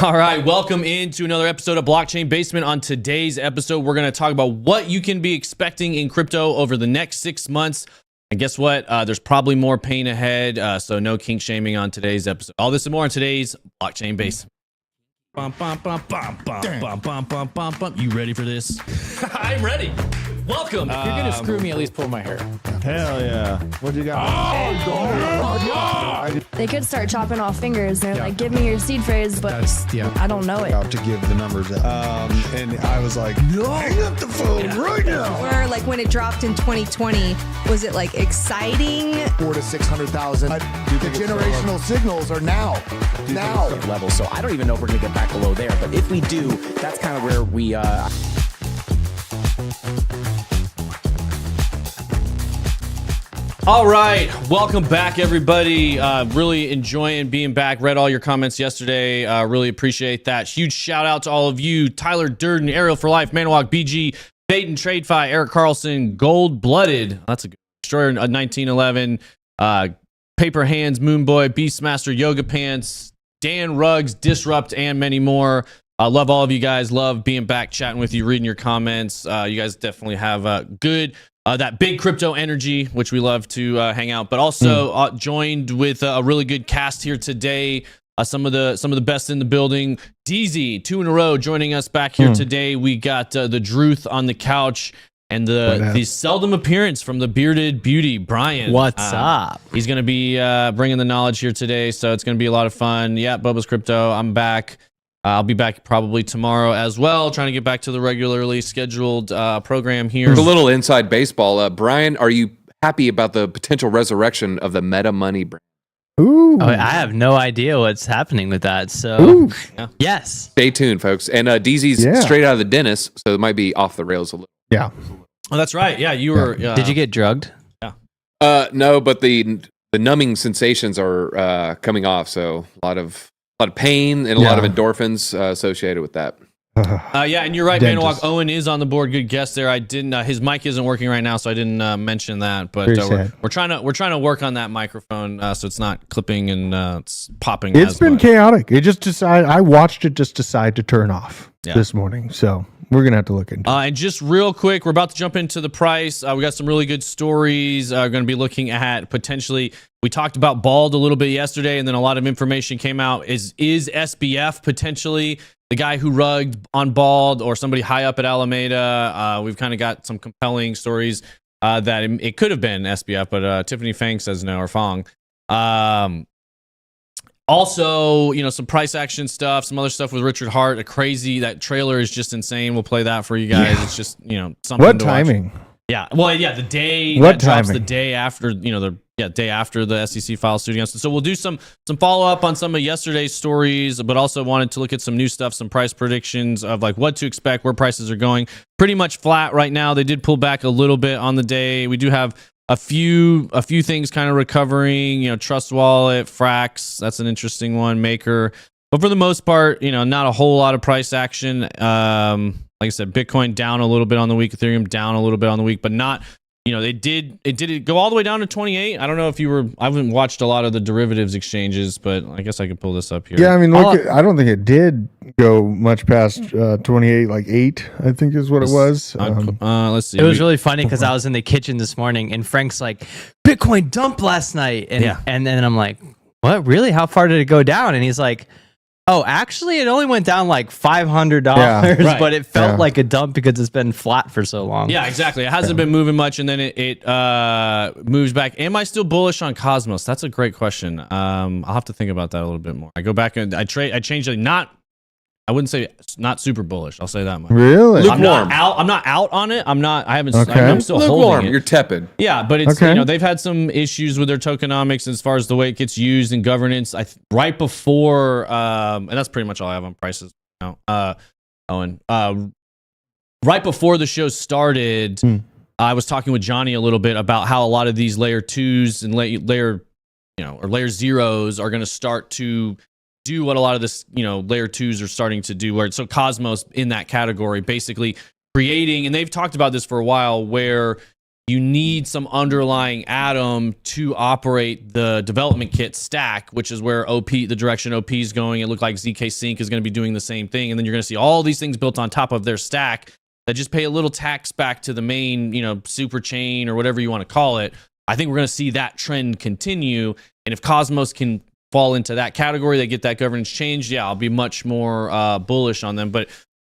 All right, welcome into another episode of Blockchain Basement. On today's episode, we're going to talk about what you can be expecting in crypto over the next 6 months. And guess what? There's probably more pain ahead, so no kink shaming on today's episode. All this and more on today's Blockchain Basement. Bum, bum, bum, bum, bum, bum, bum, bum, bum, bum. You ready for this? I'm ready. Welcome. If you're going to screw me, at least pull my hair. Hell yeah. What you got? They could start chopping off fingers. They're like, give me your seed phrase, but I don't know it. Out to give the numbers out. And I was like, no, hang up the phone right now. Or like when it dropped in 2020, was it like exciting? 400,000 to 600,000. The generational signals are now. Level. So I don't even know if we're going to get back below there. But if we do, that's kind of where we... All right, welcome back, everybody. Really enjoying being back. Read all your comments yesterday. Really appreciate that. Huge shout out to all of you: Tyler Durden, Ariel for Life, Manawalk, BG, Baden, TradeFi, Eric Carlson, Gold Blooded. That's a good Destroyer 1911, Paper Hands, Moonboy, Beastmaster, Yoga Pants, Dan Ruggs, Disrupt, and many more. Love all of you guys. Love being back, chatting with you, reading your comments. You guys definitely have good. That big crypto energy, which we love to hang out, but also joined with a really good cast here today. Some of the best in the building. DZ, 2 in a row, joining us back here today. We got the Druth on the couch and the seldom appearance from the bearded beauty, Brian. What's up? He's going to be bringing the knowledge here today, so it's going to be a lot of fun. Yeah, Bubba's Crypto. I'm back. I'll be back probably tomorrow as well, trying to get back to the regularly scheduled program here. A little inside baseball. Brian, are you happy about the potential resurrection of the Meta Money brand? Ooh. Oh, I have no idea what's happening with that. So, yes. Stay tuned, folks. And DZ's straight out of the dentist, so it might be off the rails a little. Yeah. Oh, that's right. Yeah, you were. Did you get drugged? Yeah. No, but the numbing sensations are coming off, so a lot of pain and a lot of endorphins associated with that. Yeah, and you're right, Manawalk. Owen is on the board. Good guess there. I didn't. His mic isn't working right now, so I didn't mention that. But we're trying to work on that microphone so it's not clipping and it's popping. It's been chaotic. It just decided. I watched it just decide to turn off this morning. So we're gonna have to look into it. And just real quick, we're about to jump into the price. We got some really good stories. We're going to be looking at potentially. We talked about Bald a little bit yesterday, and then a lot of information came out. Is SBF potentially the guy who rugged on Bald, or somebody high up at Alameda? We've kind of got some compelling stories that it could have been SBF, but Tiffany Fang says no, or Fong. Also, some price action stuff, some other stuff with Richard Hart. That trailer is just insane. We'll play that for you guys. Yeah. It's just something. What timing? Watch. Yeah, well, the day that drops the day after day after the SEC files suit against it. So we'll do some follow up on some of yesterday's stories, but also wanted to look at some new stuff, some price predictions of like what to expect, where prices are going. Pretty much flat right now. They did pull back a little bit on the day. We do have a few things kind of recovering. Trust Wallet, Frax, that's an interesting one. Maker, but for the most part, not a whole lot of price action. Like I said, Bitcoin down a little bit on the week, Ethereum down a little bit on the week, but not. It did go all the way down to 28. I don't know if I haven't watched a lot of the derivatives exchanges, but I guess I could pull this up here. Yeah, I mean, I don't think it did go much past 28, like 8, I think is what it was. Let's see. It was really funny because I was in the kitchen this morning and Frank's like, Bitcoin dumped last night. And then I'm like, what? Really? How far did it go down? And he's like, oh, actually, it only went down like $500, but it felt like a dump because it's been flat for so long. Yeah, exactly. It hasn't been moving much, and then it moves back. Am I still bullish on Cosmos? That's a great question. I'll have to think about that a little bit more. I go back and I changed it. Not I wouldn't say not super bullish. I'll say that much. Really? I'm not out on it. Okay. I'm still Lukewarm. holding it. You're tepid. Yeah, but it's Okay. they've had some issues with their tokenomics as far as the way it gets used in governance. Right before, and that's pretty much all I have on prices now. Owen, right before the show started, I was talking with Johnny a little bit about how a lot of these layer 2s and layer zeros are going to start to do what a lot of this, layer 2s are starting to do. So Cosmos in that category, basically creating, and they've talked about this for a while, where you need some underlying atom to operate the development kit stack, which is where the direction OP is going. It looked like ZK Sync is going to be doing the same thing. And then you're going to see all these things built on top of their stack that just pay a little tax back to the main, super chain or whatever you want to call it. I think we're going to see that trend continue. And if Cosmos can fall into that category, they get that governance changed, I'll be much more bullish on them. But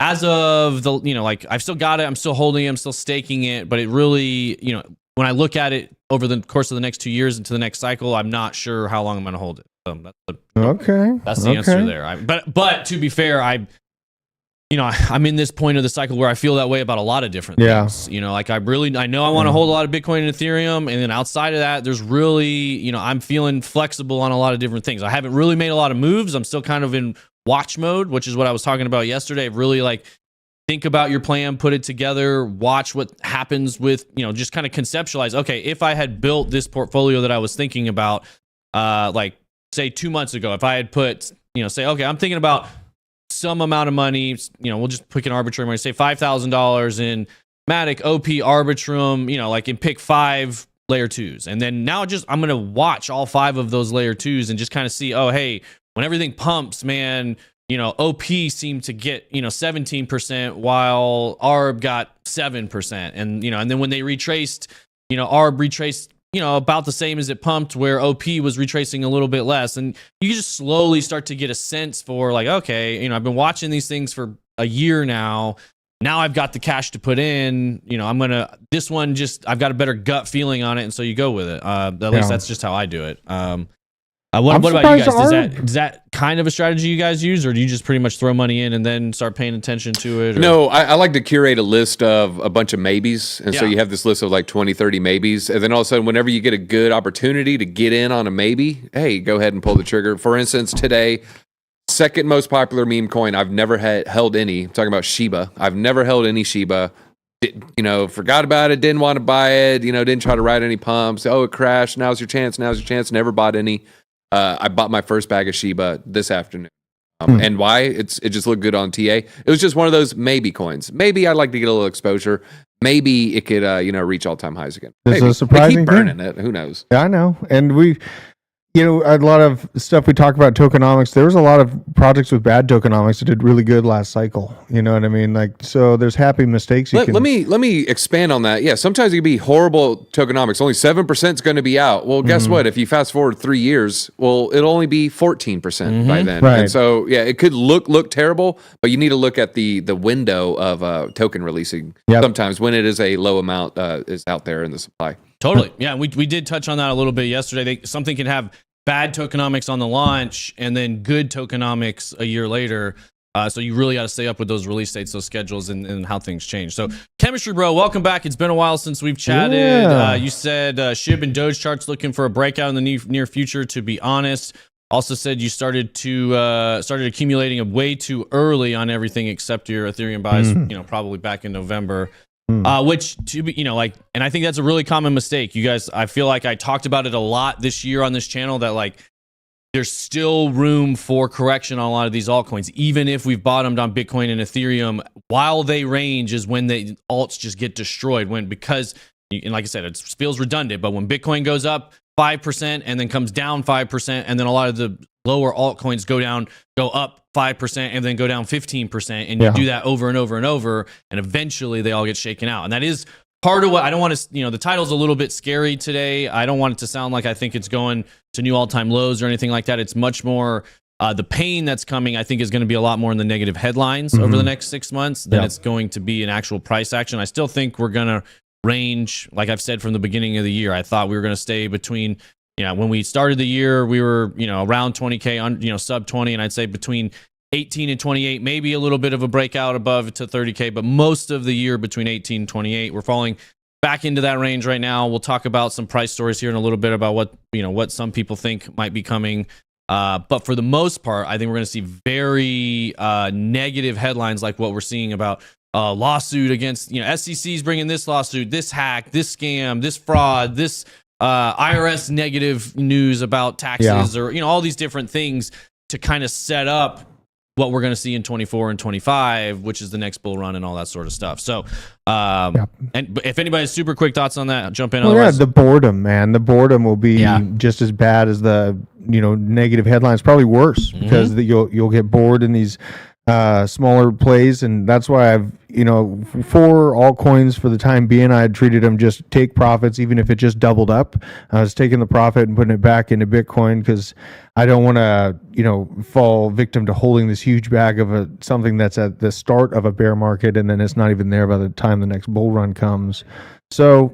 as of I've still got it. I'm still holding it. I'm still staking it. But it really, when I look at it over the course of the next 2 years into the next cycle, I'm not sure how long I'm going to hold it. That's the answer there. But to be fair, I'm in this point of the cycle where I feel that way about a lot of different things. I know I want to hold a lot of Bitcoin and Ethereum, and then outside of that, there's really, I'm feeling flexible on a lot of different things. I haven't really made a lot of moves. I'm still kind of in watch mode, which is what I was talking about yesterday. Really think about your plan, put it together, watch what happens with, just kind of conceptualize, okay, if I had built this portfolio that I was thinking about, say 2 months ago, if I had put, say, okay, I'm thinking about some amount of money, we'll just pick an arbitrary money, say $5,000 in Matic, OP, Arbitrum, and pick 5 layer 2s. And then now I'm going to watch all 5 of those layer 2s and just kind of see, oh, hey, when everything pumps, man, OP seemed to get, 17% while ARB got 7%. And, and then when they retraced, ARB retraced, about the same as it pumped, where OP was retracing a little bit less. And you just slowly start to get a sense for okay, I've been watching these things for a year now. Now I've got the cash to put in, this one I've got a better gut feeling on it. And so you go with it. At least that's just how I do it. What about you guys? Is that kind of a strategy you guys use, or do you just pretty much throw money in and then start paying attention to it? Or? No, I like to curate a list of a bunch of maybes. And so you have this list of 20, 30 maybes. And then all of a sudden, whenever you get a good opportunity to get in on a maybe, hey, go ahead and pull the trigger. For instance, today, second most popular meme coin, I've never held any. I'm talking about Shiba. I've never held any Shiba. Forgot about it, didn't want to buy it, didn't try to ride any pumps. Oh, it crashed. Now's your chance. Never bought any. I bought my first bag of Shiba this afternoon. And why? It just looked good on TA. It was just one of those maybe coins. Maybe I'd like to get a little exposure. Maybe it could, reach all-time highs again. It's maybe. a surprising keep burning thing. it. Who knows? Yeah, I know. And a lot of stuff we talk about tokenomics. There was a lot of projects with bad tokenomics that did really good last cycle. You know what I mean? So there's happy mistakes. Let me expand on that. Yeah, sometimes it can be horrible tokenomics. Only 7% is going to be out. Well, guess what? If you fast forward 3 years, it'll only be 14% by then. Right. And so it could look terrible, but you need to look at the window of token releasing sometimes when it is a low amount is out there in the supply. Totally. Yeah, we did touch on that a little bit yesterday. Something can have bad tokenomics on the launch and then good tokenomics a year later. So you really got to stay up with those release dates, those schedules, and how things change. So Chemistry Bro, welcome back. It's been a while since we've chatted. Yeah. You said SHIB and Doge charts looking for a breakout in the near future, to be honest. Also said you started accumulating way too early on everything except your Ethereum buys, probably back in November. Which, to be, and I think that's a really common mistake. You guys, I feel like I talked about it a lot this year on this channel that there's still room for correction on a lot of these altcoins, even if we've bottomed on Bitcoin and Ethereum. While they range is when the alts just get destroyed. Because, and like I said, it feels redundant, but when Bitcoin goes up 5% and then comes down 5%, and then a lot of the lower altcoins go up 5% and then go down 15%, and you do that over and over and over, and eventually they all get shaken out. And that is part of what I don't want to, the title's a little bit scary today. I don't want it to sound like I think it's going to new all-time lows or anything like that. It's much more the pain that's coming, I think, is going to be a lot more in the negative headlines over the next 6 months than it's going to be an actual price action. I still think we're going to range, like I've said from the beginning of the year. I thought we were going to stay between, when we started the year, we were, around 20K, sub 20, and I'd say between 18 and 28, maybe a little bit of a breakout above to 30K, but most of the year between 18 and 28. We're falling back into that range right now. We'll talk about some price stories here in a little bit about what some people think might be coming. But for the most part, I think we're going to see very negative headlines like what we're seeing about lawsuit against, SEC's bringing this lawsuit, this hack, this scam, this fraud, this IRS negative news about taxes, or all these different things to kind of set up what we're going to see in 24 and 25, which is the next bull run and all that sort of stuff. So, and if anybody has super quick thoughts on that, jump in. The boredom, man. The boredom will be just as bad as the negative headlines, probably worse, because you'll get bored in these smaller plays, and that's why I've for altcoins for the time being, I had treated them just take profits, even if it just doubled up. I was taking the profit and putting it back into Bitcoin because I don't want to fall victim to holding this huge bag of something that's at the start of a bear market and then it's not even there by the time the next bull run comes. So,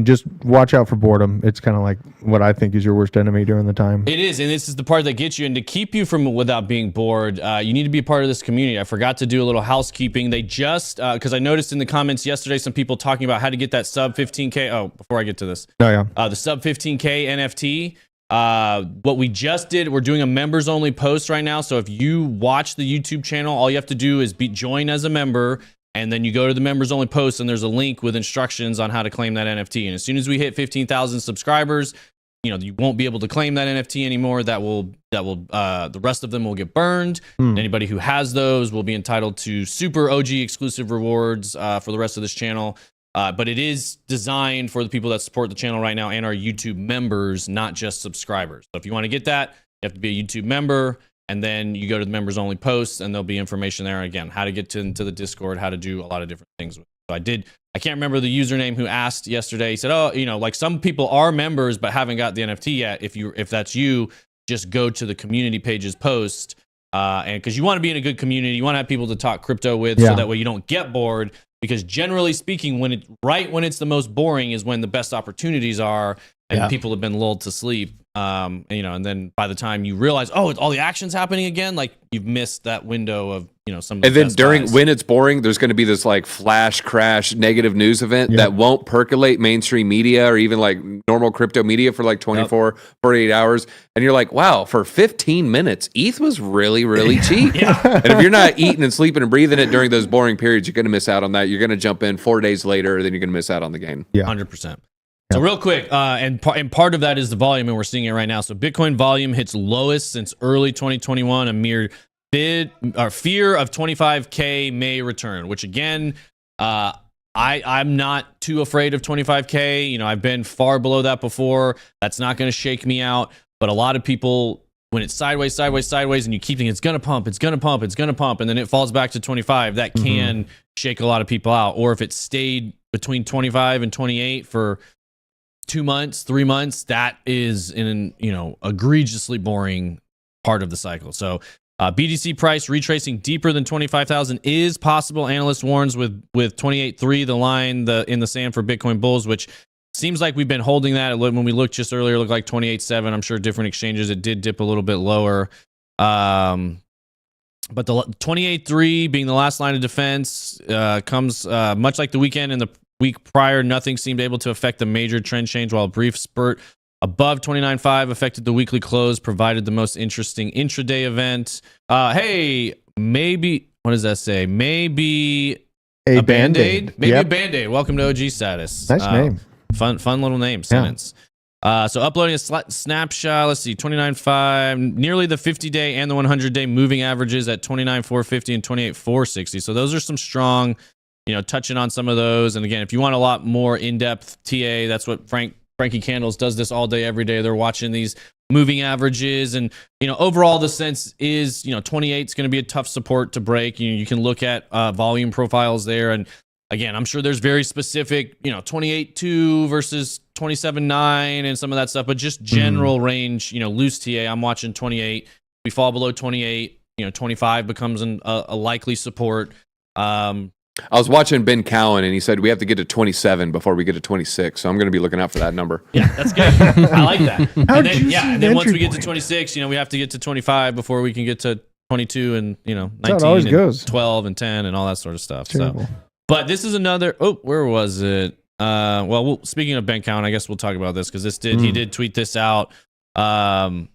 just watch out for boredom. It's kind of like what I think is your worst enemy during the time. It is, and this is the part that gets you. And to keep you from without being bored, you need to be a part of this community. I forgot to do a little housekeeping. They just, because I noticed in the comments yesterday some people talking about how to get that sub 15K. Oh, before I get to this. The sub 15K NFT. What we just did, we're doing a members only post right now. So if you watch the YouTube channel, all you have to do is join as a member. And then you go to the members only post and there's a link with instructions on how to claim that NFT. And as soon as we hit 15,000 subscribers, you won't be able to claim that NFT anymore. The rest of them will get burned. Anybody who has those will be entitled to super OG exclusive rewards for the rest of this channel. But it is designed for the people that support the channel right now and are YouTube members, not just subscribers. So if you want to get that, you have to be a YouTube member. And then you go to the members only posts and there'll be information there. Again, how to get into the Discord, how to do a lot of different things. So I can't remember the username who asked yesterday. He said, like some people are members but haven't got the NFT yet. If that's you, just go to the community pages post. And because you want to be in a good community, you want to have people to talk crypto with so that way you don't get bored. Because generally speaking, when it's the most boring is when the best opportunities are and people have been lulled to sleep. And then by the time you realize, all the action's happening again, like you've missed that window of, some of the and then when it's boring, there's going to be this like flash crash negative news event that won't percolate mainstream media or even like normal crypto media for like 24, 48 hours. And you're like, wow, for 15 minutes, ETH was really, really cheap. And if you're not eating and sleeping and breathing it during those boring periods, you're going to miss out on that. You're going to jump in 4 days later, then you're going to miss out on the gain. 100%. So real quick, and part of that is the volume, and we're seeing it right now. So Bitcoin volume hits lowest since early 2021. A mere fear of 25K may return, which again, I'm not too afraid of 25K. I've been far below that before. That's not going to shake me out. But a lot of people, when it's sideways, and you keep thinking it's going to pump, and then it falls back to 25, that can shake a lot of people out. Or if it stayed between 25 and 28 for 2 months, 3 months, that is an egregiously boring part of the cycle. So BTC price retracing deeper than 25,000 is possible. Analyst warns with 28.3, the line in the sand for Bitcoin bulls, which seems like we've been holding that. When we looked just earlier, it looked like 28.7. I'm sure different exchanges it did dip a little bit lower. But the 28.3 being the last line of defense comes much like the weekend and the week prior. Nothing seemed able to affect the major trend change, while a brief spurt above 29.5 affected the weekly close, provided the most interesting intraday event. Maybe, what does that say? Maybe a Band-Aid? Maybe a Band-Aid. Welcome to OG status. Nice name. Fun little name, sentence. So uploading a snapshot, let's see, 29.5, nearly the 50-day and the 100-day moving averages at 29.450 and 28.460. So those are some strong, touching on some of those. And again, if you want a lot more in-depth TA, that's what Frankie Candles does this all day, every day. They're watching these moving averages. And, overall, the sense is, 28 is going to be a tough support to break. You can look at volume profiles there. And again, I'm sure there's very specific, 28.2 versus 27.9 and some of that stuff, but just general range, loose TA. I'm watching 28. We fall below 28, 25 becomes a likely support. I was watching Ben Cowan, and he said we have to get to 27 before we get to 26. So I'm going to be looking out for that number. Yeah, that's good. I like that. And then once we get to 26, we have to get to 25 before we can get to 22 and 19 always and goes. 12 and 10 and all that sort of stuff. Terrible. So, but this is another. Oh, where was it? Well, speaking of Ben Cowan, I guess we'll talk about this because he did tweet this out. I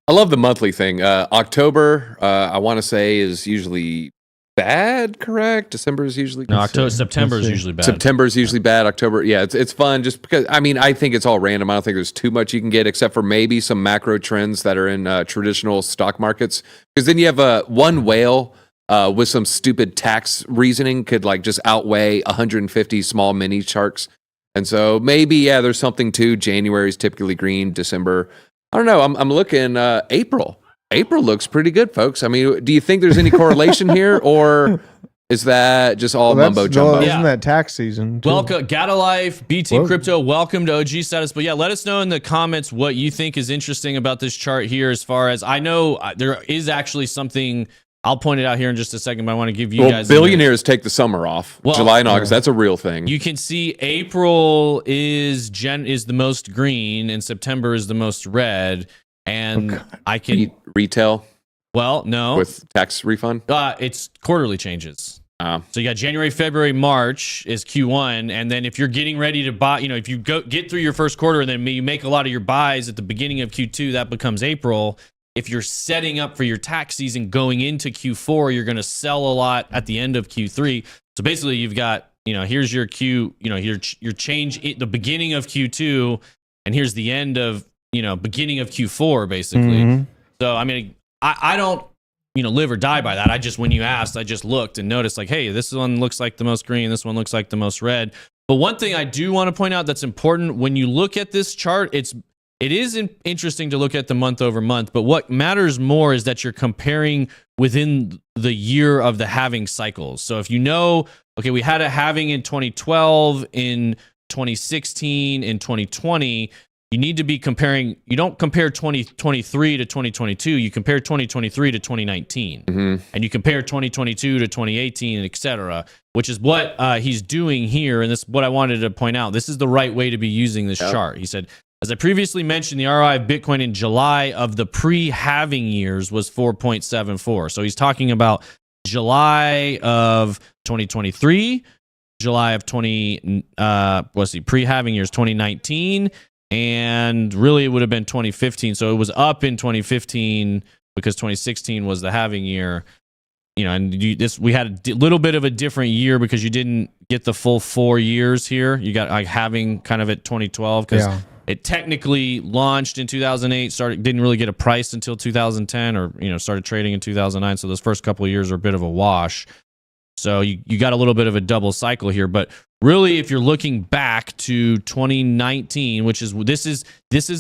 love the monthly thing. October, I want to say, is usually bad. Correct. December is usually no. September is usually bad. September is usually bad. October, yeah, it's fun just because. I mean, I think it's all random. I don't think there's too much you can get except for maybe some macro trends that are in traditional stock markets. Because then you have one whale with some stupid tax reasoning could like just outweigh 150 small mini sharks. And so maybe there's something to January is typically green. December, I don't know. I'm looking April. April looks pretty good, folks. I mean, do you think there's any correlation here, or is that just all mumbo jumbo? Isn't that tax season? Welcome, Gata Life, BT Crypto. Welcome to OG status. But yeah, let us know in the comments what you think is interesting about this chart here. As far as I know, there is actually something. I'll point it out here in just a second, but I want to give you guys. Billionaires take the summer off. July and August. That's a real thing. You can see April is the most green, and September is the most red. And I can retail. Well, no, with tax refund. It's quarterly changes. So you got January, February, March is Q1, and then if you're getting ready to buy, if you get through your first quarter and then you make a lot of your buys at the beginning of Q2, that becomes April. If you're setting up for your tax season going into Q4, you're going to sell a lot at the end of Q3. So basically, you've got here's your Q, your change at the beginning of Q2, and here's the end of beginning of Q4 basically. So I mean, I don't live or die by that. I just, when you asked, I just looked and noticed like, hey, this one looks like the most green, this one looks like the most red. But one thing I do want to point out that's important when you look at this chart, it is interesting to look at the month over month, but what matters more is that you're comparing within the year of the halving cycles. So if okay, we had a halving in 2012, in 2016, in 2020, you need to be comparing. You don't compare 2023 to 2022. You compare 2023 to 2019, and you compare 2022 to 2018, et cetera, which is what he's doing here. And this is what I wanted to point out. This is the right way to be using this chart. He said, as I previously mentioned, the ROI of Bitcoin in July of the pre-halving years was 4.74. So he's talking about July of 2023, July of pre-halving years 2019, and really it would have been 2015. So it was up in 2015 because 2016 was the halving year. And we had a little bit of a different year because you didn't get the full 4 years here. You got like halving kind of at 2012 because it technically launched in 2008, didn't really get a price until 2010, or started trading in 2009. So those first couple of years are a bit of a wash. So you got a little bit of a double cycle here. But really, if you're looking back to 2019, which is this is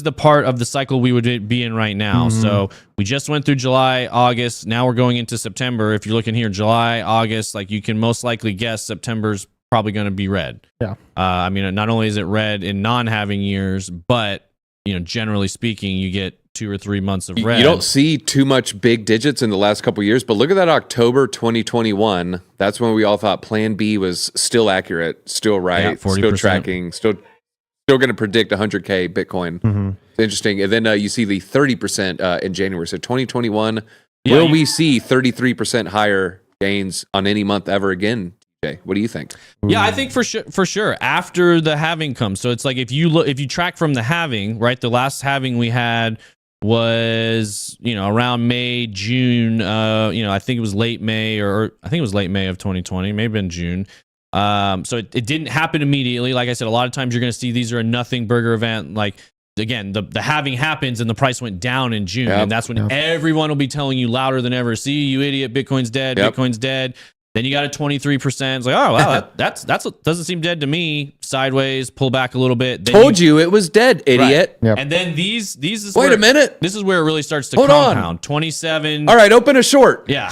the part of the cycle we would be in right now. So we just went through July, August. Now we're going into September. If you're looking here, July, August, like you can most likely guess September's probably going to be red. I mean, not only is it red in non-halving years, but generally speaking, you get 2 or 3 months of red. You don't see too much big digits in the last couple of years, but look at that October 2021. That's when we all thought Plan B was still accurate, still right, still tracking, still going to predict 100K Bitcoin. It's interesting. And then you see the 30% in January. So 2021, will we see 33% higher gains on any month ever again? What do you think? Yeah, I think for sure after the halving comes. So it's like if you track from the halving, right? The last halving we had was around May, June. I think it was late May, or I think it was late May of 2020, maybe in June. So it didn't happen immediately. Like I said, a lot of times you're going to see these are a nothing burger event. Like again, the halving happens and the price went down in June, and that's when everyone will be telling you louder than ever, "See, you idiot, Bitcoin's dead. Bitcoin's dead." Then you got a 23%. It's like, oh wow, that's doesn't seem dead to me. Sideways, pull back a little bit. Then Told you it was dead, idiot. Right. And then these is wait a minute. This is where it really starts to compound. 27. All right, open a short. Yeah.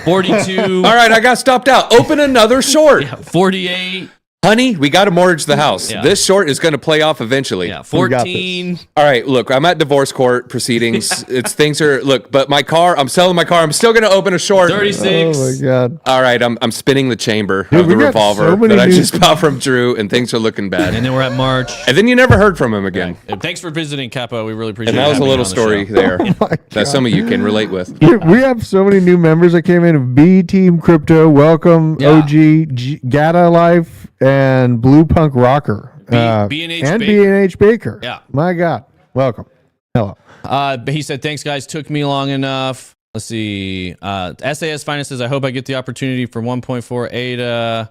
42. All right, I got stopped out. Open another short. 48. honey, we got to mortgage the house. Yeah. This short is going to play off eventually. Yeah, 14. All right, look, I'm at divorce court proceedings. But my car, I'm selling my car. I'm still going to open a short. 36. Oh my God. All right, I'm spinning the chamber Dude, of we the got revolver so many that I new- just bought from Drew, and things are looking bad. And then we're at March. And then you never heard from him again. And thanks for visiting, Capo. We really appreciate And that was a having you little on the story show. there my that some of you can relate with. Dude, we have so many new members that came in. B Team Crypto, welcome. Yeah. OG, Gata Life, and Blue Punk Rocker. B&H and Baker. B&H Baker. Yeah. My God. Welcome. Hello. But he said, thanks, guys. Took me long enough. Let's see. SAS Finance says, I hope I get the opportunity for 1.4 ADA.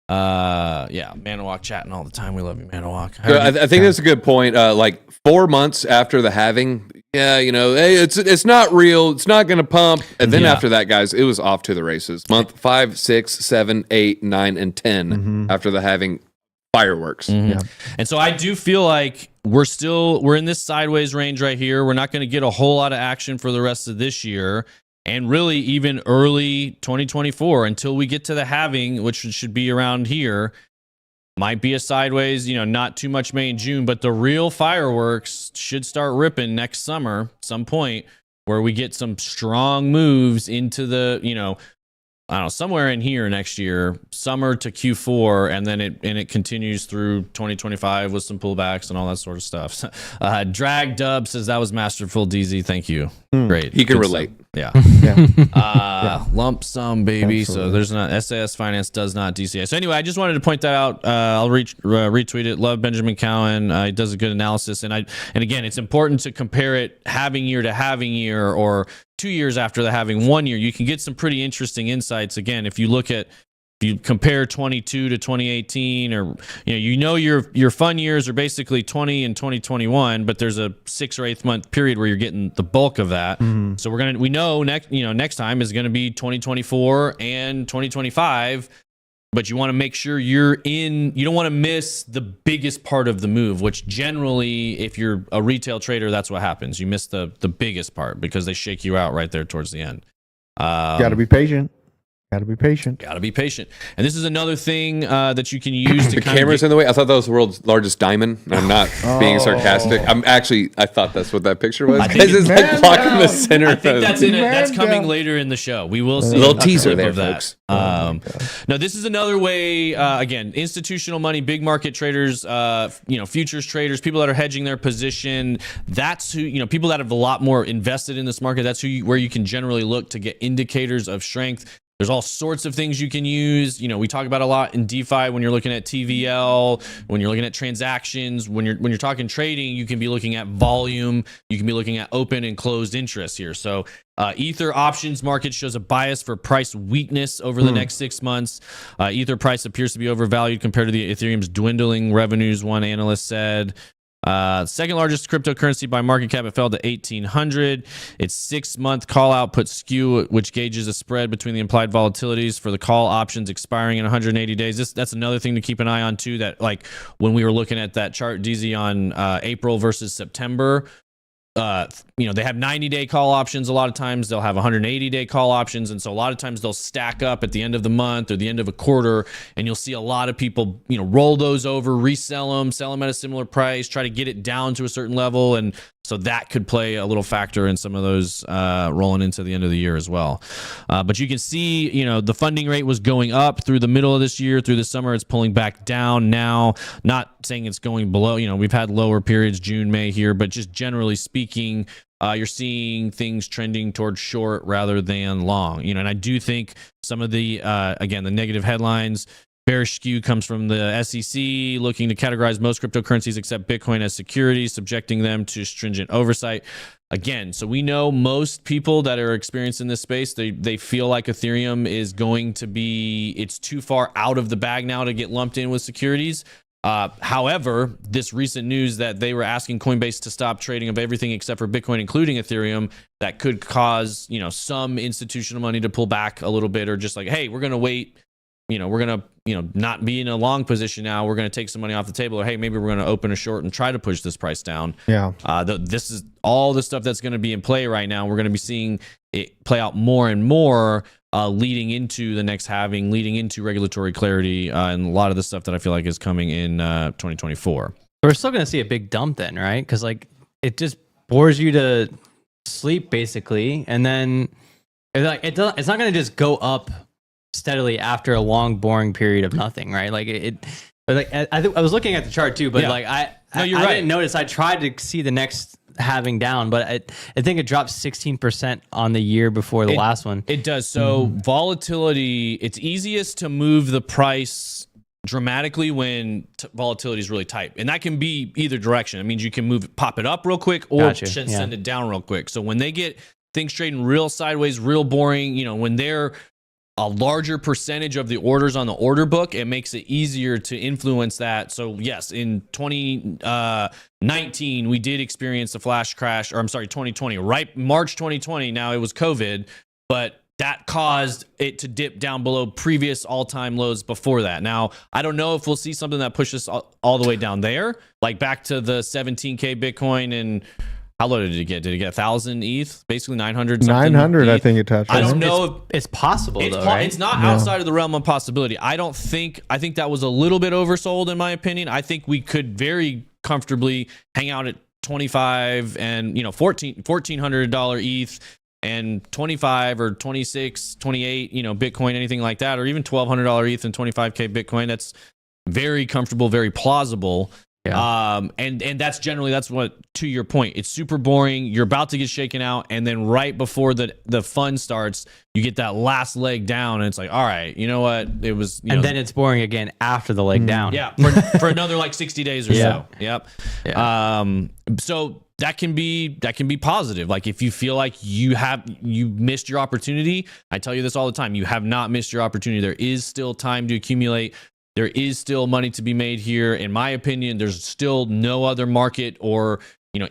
Yeah, Manawak chatting all the time. We love you, Manawak. I think that's a good point. Like 4 months after the halving, hey, it's not real. It's not going to pump. And then after that, guys, it was off to the races. Month 5, 6, 7, 8, 9, and 10 after the halving. Fireworks. Yeah. And so I do feel like we're in this sideways range right here. We're not going to get a whole lot of action for the rest of this year, and really even early 2024 until we get to the halving, which should be around here. Might be a sideways, not too much May and June, but the real fireworks should start ripping next summer, some point where we get some strong moves into the, I don't know, somewhere in here next year, summer to Q4, and then it continues through 2025 with some pullbacks and all that sort of stuff. Drag Dub says that was masterful, DZ. Thank you. Great. He can Good relate. stuff. Yeah. Yeah. Lump sum, baby. Absolutely. So there's not SAS Finance does not DCA. So anyway, I just wanted to point that out. I'll retweet it. Love Benjamin Cowan. He does a good analysis, and again, it's important to compare it halving year to halving year, or 2 years after the halving 1 year. You can get some pretty interesting insights. Again, if you compare 22 to 2018, or your fun years are basically 20 and 2021, but there's a 6 or 8 month period where you're getting the bulk of that. So we know next time is going to be 2024 and 2025. But you want to make sure you don't want to miss the biggest part of the move, which generally, if you're a retail trader, that's what happens. You miss the biggest part because they shake you out right there towards the end. Got to be patient. Got to be patient. Got to be patient. And this is another thing that you can use to The camera's in the way. I thought that was the world's largest diamond. I'm not being sarcastic. I thought that's what that picture was. I think It's like blocking the center. I think that's in it. That's Man coming down. later in the show. We will see A little a teaser clip there, of that. folks. Now, this is another way. Again, institutional money, big market traders, futures traders, people that are hedging their position. That's who people that have a lot more invested in this market. That's where you can generally look to get indicators of strength. There's all sorts of things you can use. We talk about a lot in DeFi when you're looking at TVL, when you're looking at transactions, when you're talking trading, you can be looking at volume, you can be looking at open and closed interest here. So Ether options market shows a bias for price weakness over the next 6 months. Ether price appears to be overvalued compared to the Ethereum's dwindling revenues, one analyst said. Second largest cryptocurrency by market cap, it fell to 1,800. Its 6-month call output skew, which gauges a spread between the implied volatilities for the call options expiring in 180 days. That's another thing to keep an eye on too. That when we were looking at that chart, DZ, on April versus September. They have 90-day call options. A lot of times they'll have 180-day call options. And so a lot of times they'll stack up at the end of the month or the end of a quarter. And you'll see a lot of people, roll those over, resell them, sell them at a similar price, try to get it down to a certain level. And so that could play a little factor in some of those rolling into the end of the year as well. But you can see, the funding rate was going up through the middle of this year. Through the summer, it's pulling back down now. Not saying it's going below. We've had lower periods, June, May here, but just generally speaking, you're seeing things trending towards short rather than long. And I do think some of the, again, the negative headlines, bearish skew comes from the SEC looking to categorize most cryptocurrencies except Bitcoin as securities, subjecting them to stringent oversight. Again, so we know most people that are experiencing this space, they feel like Ethereum is going to be, it's too far out of the bag now to get lumped in with securities. However, this recent news that they were asking Coinbase to stop trading of everything except for Bitcoin, including Ethereum, that could cause, some institutional money to pull back a little bit, or just like, hey, we're going to wait. We're going to, not be in a long position now. We're going to take some money off the table, or, hey, maybe we're going to open a short and try to push this price down. Yeah. This is all the stuff that's going to be in play right now. We're going to be seeing it play out more and more leading into the next halving, leading into regulatory clarity, and a lot of the stuff that I feel like is coming in 2024. We're still going to see a big dump then, right? Because like it just bores you to sleep basically, and then it's not going to just go up steadily after a long boring period of nothing, right? Like I was looking at the chart too, but like I didn't notice. I tried to see the next halving down, but I think it dropped 16% on the year before the last one. It does. So volatility, it's easiest to move the price dramatically when volatility is really tight, and that can be either direction. It means you can pop it up real quick, or send it down real quick. So when they get things trading real sideways, real boring, when they're a larger percentage of the orders on the order book, it makes it easier to influence that. So yes, in 2019 we did experience a flash crash, or I'm sorry, 2020, right? March 2020. Now it was COVID, but that caused it to dip down below previous all-time lows before that. Now, I don't know if we'll see something that pushes all the way down there, like back to the 17K Bitcoin. And how low did it get? Did it get 1,000 ETH? Basically 900 something? 900, ETH? I think it touched. I don't know if it's possible, though, right? It's not outside of the realm of possibility. I think that was a little bit oversold, in my opinion. I think we could very comfortably hang out at 25 and $1,400 ETH, and 25 or 26, 28, Bitcoin, anything like that, or even $1,200 ETH and 25K Bitcoin. That's very comfortable, very plausible. Yeah. And that's what, to your point, it's super boring. You're about to get shaken out, and then right before the fun starts, you get that last leg down, and it's like, all right, you know what? It was, and then it's boring again after the leg down. Yeah, for another like 60 days or so. Yep. Yeah. So that can be positive. Like if you feel like you missed your opportunity, I tell you this all the time, you have not missed your opportunity. There is still time to accumulate. There is still money to be made here. In my opinion, there's still no other market or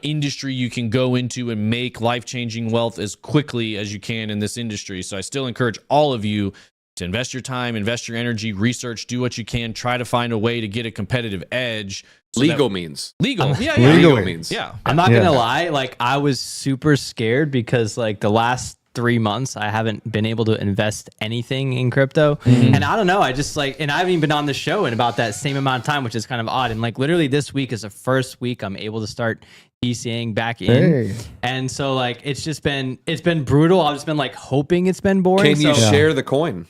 industry you can go into and make life-changing wealth as quickly as you can in this industry. So I still encourage all of you to invest your time, invest your energy, research, do what you can, try to find a way to get a competitive edge. Legal means. Legal. Legal means. Yeah. I'm not going to lie. Like I was super scared because like the last 3 months, I haven't been able to invest anything in crypto. And I don't know. I just and I haven't even been on the show in about that same amount of time, which is kind of odd. And like literally this week is the first week I'm able to start DCAing back in. And so like, it's been brutal. I've just been like hoping it's been boring. Can you share the coin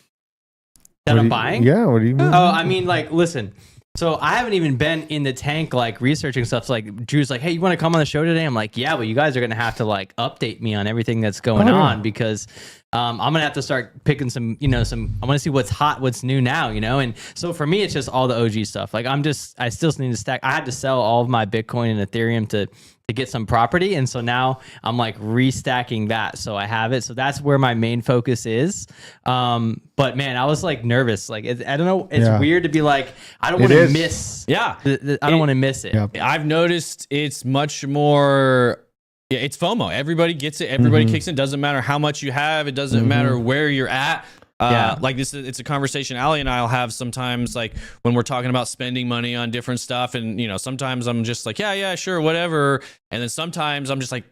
that I'm buying? Yeah. What do you mean? Oh, I mean, like, listen. So I haven't even been in the tank, like researching stuff. So like Drew's like, hey, you want to come on the show today? I'm like, yeah, but you guys are going to have to like update me on everything that's going on because I'm going to have to start picking some, I want to see what's hot, what's new now, And so for me, it's just all the OG stuff. Like I still need to stack. I had to sell all of my Bitcoin and Ethereum to get some property. And so now I'm like restacking that. So I have it. So that's where my main focus is. But man, I was like nervous. Like, I don't know. It's weird to be like, I don't want to miss. Yeah. I don't want to miss it. Yeah. I've noticed it's much more. Yeah, it's FOMO. Everybody gets it. Everybody kicks in. Doesn't matter how much you have. It doesn't matter where you're at. Like it's a conversation Allie and I'll have sometimes, like when we're talking about spending money on different stuff, and sometimes I'm just like, yeah, sure, whatever, and then sometimes I'm just like,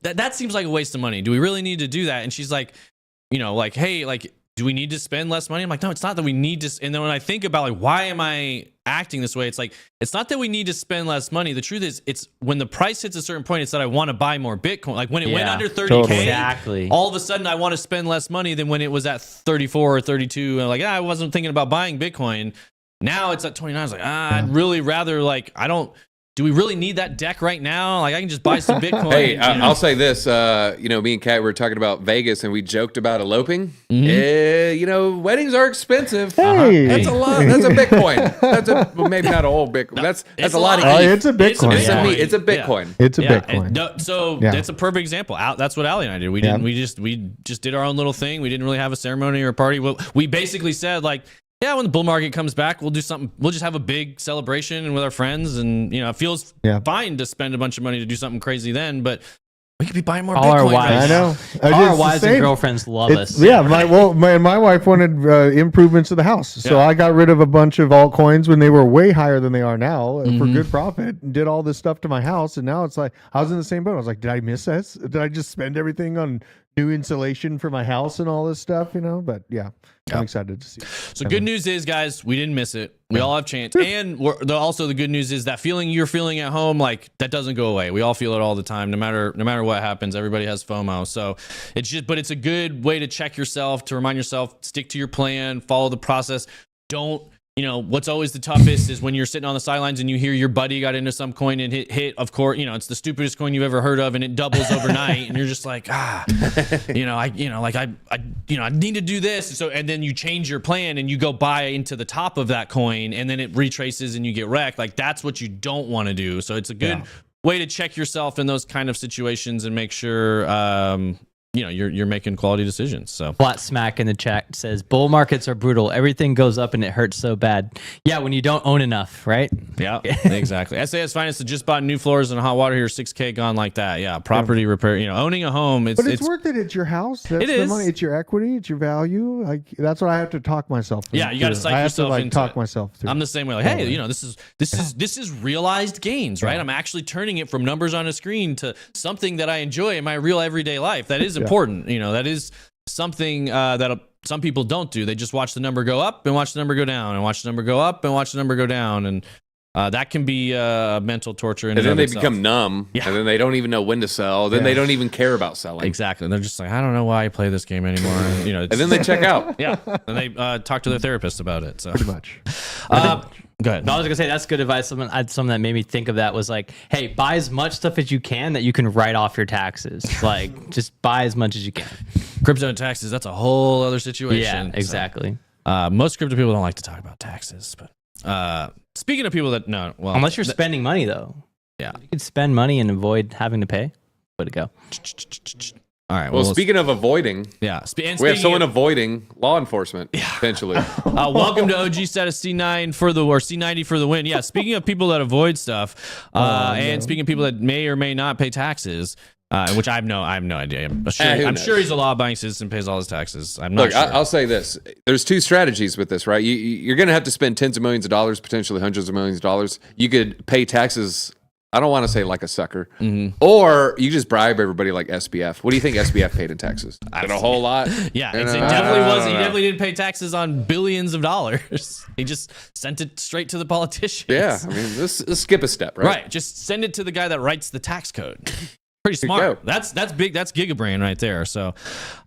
that seems like a waste of money. Do we really need to do that? And she's like, like, hey, like, do we need to spend less money? I'm like, no, it's not that we need to. And then when I think about like, why am I acting this way? It's like, it's not that we need to spend less money. The truth is, it's when the price hits a certain point, it's that I want to buy more Bitcoin. Like when it went under 30K, exactly. All of a sudden I want to spend less money than when it was at 34 or 32. And like, I wasn't thinking about buying Bitcoin. Now it's at 29. I was like, I'd really rather do we really need that deck right now? Like I can just buy some Bitcoin. Hey, I'll say this, me and Kat were talking about Vegas and we joked about eloping. Weddings are expensive. Hey. That's a lot. That's a Bitcoin. Well, maybe not a whole Bitcoin. That's a lot of ETH. It's a Bitcoin. It's a Bitcoin. It's a Bitcoin. So that's a perfect example. That's what Allie and I did. We just did our own little thing. We didn't really have a ceremony or a party. We basically said like, yeah, when the bull market comes back, we'll do something. We'll just have a big celebration and with our friends, and it feels fine to spend a bunch of money to do something crazy then. But we could be buying more Bitcoin. Our wives, I know. Our wives and girlfriends love us. Yeah, my wife wanted improvements to the house, so I got rid of a bunch of altcoins when they were way higher than they are now for good profit. Did all this stuff to my house, and now it's like I was in the same boat. I was like, did I miss this? Did I just spend everything on new insulation for my house and all this stuff, but yeah, I'm excited to see. So good news is, guys, we didn't miss it. We all have chance. And also the good news is that feeling you're feeling at home, like that doesn't go away. We all feel it all the time, no matter what happens. Everybody has FOMO. So it's a good way to check yourself, to remind yourself, stick to your plan, follow the process. Don't, what's always the toughest is when you're sitting on the sidelines and you hear your buddy got into some coin and hit, of course, it's the stupidest coin you've ever heard of and it doubles overnight and you're just like, I need to do this. And then you change your plan and you go buy into the top of that coin and then it retraces and you get wrecked. Like that's what you don't want to do. So it's a good way to check yourself in those kind of situations and make sure, you're making quality decisions. So Flat Smack in the chat says bull markets are brutal. Everything goes up and it hurts so bad. Yeah, when you don't own enough, right? Yeah, exactly. SAS Finance just bought new floors and hot water here, $6K gone like that. Yeah, property repair. Owning a home. But it's worth it. It's your house. That's the money. It's your equity. It's your value. Like that's what I have to talk myself through. Yeah, you got to psych yourself into talk it. myself through. I'm the same way. Like, hey, this is realized gains, right? I'm actually turning it from numbers on a screen to something that I enjoy in my real everyday life. That is important. That is something that some people don't do. They just watch the number go up and watch the number go down and watch the number go up and watch the number go down. And that can be mental torture. And then they become numb. Yeah. And then they don't even know when to sell. Then they don't even care about selling. Exactly. And they're just like, I don't know why I play this game anymore. And then they check out. Yeah. And they talk to their therapist about it. So pretty much. Go ahead. No, I was gonna say that's good advice. Something that made me think of that was like, hey, buy as much stuff as you can that you can write off your taxes. Like, just buy as much as you can. Crypto and taxes, that's a whole other situation. Yeah, exactly. So, most crypto people don't like to talk about taxes, but speaking of people that unless you're spending money though. Yeah, you can spend money and avoid having to pay. Way to go. All right. Well, speaking of avoiding, we have someone avoiding law enforcement potentially. Welcome to OG status C9 C90 for the win. Yeah. Speaking of people that avoid stuff, and speaking of people that may or may not pay taxes, which I have no idea. I'm sure he's a law-abiding citizen, pays all his taxes. I'm not sure. I'll say this: there's two strategies with this, right? You're going to have to spend tens of millions of dollars, potentially hundreds of millions of dollars. You could pay taxes. I don't want to say like a sucker, or you just bribe everybody like SBF. What do you think SBF paid in taxes? A whole lot. Yeah, it definitely was. He definitely didn't pay taxes on billions of dollars. He just sent it straight to the politicians. Yeah, I mean, let's skip a step, right? Right, just send it to the guy that writes the tax code. Pretty smart. That's big. That's Gigabrain right there. So,